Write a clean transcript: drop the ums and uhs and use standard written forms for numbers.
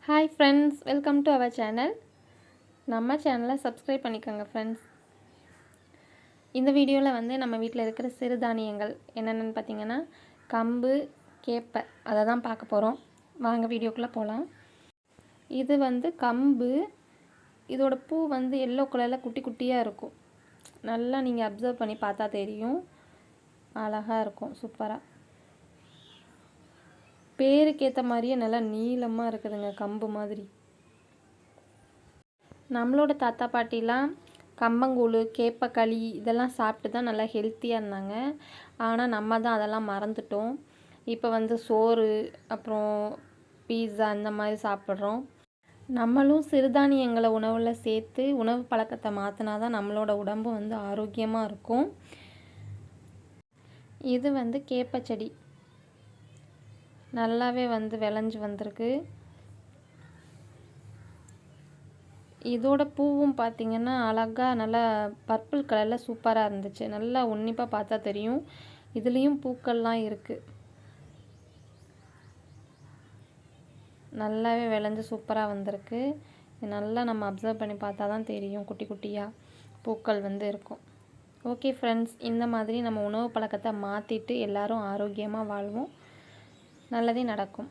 Hi friends, welcome to our channel. நம்ம சேனலை subscribe பண்ணிக்கோங்க ஃப்ரெண்ட்ஸ். இந்த வீடியோவில் வந்து நம்ம வீட்டில் இருக்கிற சிறுதானியங்கள் என்னென்னு பார்த்தீங்கன்னா கம்பு, கேப்பை அதை தான் பார்க்க போகிறோம். வாங்க வீடியோக்குள்ளே போகலாம். இது வந்து கம்பு. இதோட பூ வந்து எல்லோ கலரில் குட்டி குட்டியாக இருக்கும். நல்லா நீங்கள் அப்சர்வ் பண்ணி பார்த்தா தெரியும். அழகாக இருக்கும், சூப்பராக. பேருக்கு ஏற்ற மாதிரியே நல்லா நீளமாக இருக்குதுங்க, கம்பு மாதிரி. நம்மளோட தாத்தா பாட்டிலாம் கம்பங்கூழ், கேப்பக்களி இதெல்லாம் சாப்பிட்டு தான் நல்லா ஹெல்த்தியாக இருந்தாங்க. ஆனால் நம்ம தான் அதெல்லாம் மறந்துட்டோம். இப்போ வந்து சோறு, அப்புறம் பீஸா இந்த மாதிரி சாப்பிட்றோம். நம்மளும் சிறுதானியங்களை உணவில் சேர்த்து உணவு பழக்கத்தை மாற்றினா தான் நம்மளோட உடம்பு வந்து ஆரோக்கியமாக இருக்கும். இது வந்து கேப்பச்செடி நல்லாவே வந்து விளைஞ்சி வந்திருக்கு. இதோட பூவும் பார்த்திங்கன்னா அழகாக நல்லா பர்பிள் கலரில் சூப்பராக இருந்துச்சு. நல்லா உன்னிப்பாக பார்த்தா தெரியும். இதுலேயும் பூக்கள்லாம் இருக்குது. நல்லாவே விளைஞ்சி சூப்பராக வந்திருக்கு. நல்லா நம்ம அப்சர்வ் பண்ணி பார்த்தா தான் தெரியும், குட்டி குட்டியாக பூக்கள் வந்து இருக்கும். ஓகே ஃப்ரெண்ட்ஸ், இந்த மாதிரி நம்ம உணவு பழக்கத்தை மாற்றிட்டு எல்லோரும் ஆரோக்கியமாக வாழ்வோம். நல்லதே நடக்கும்.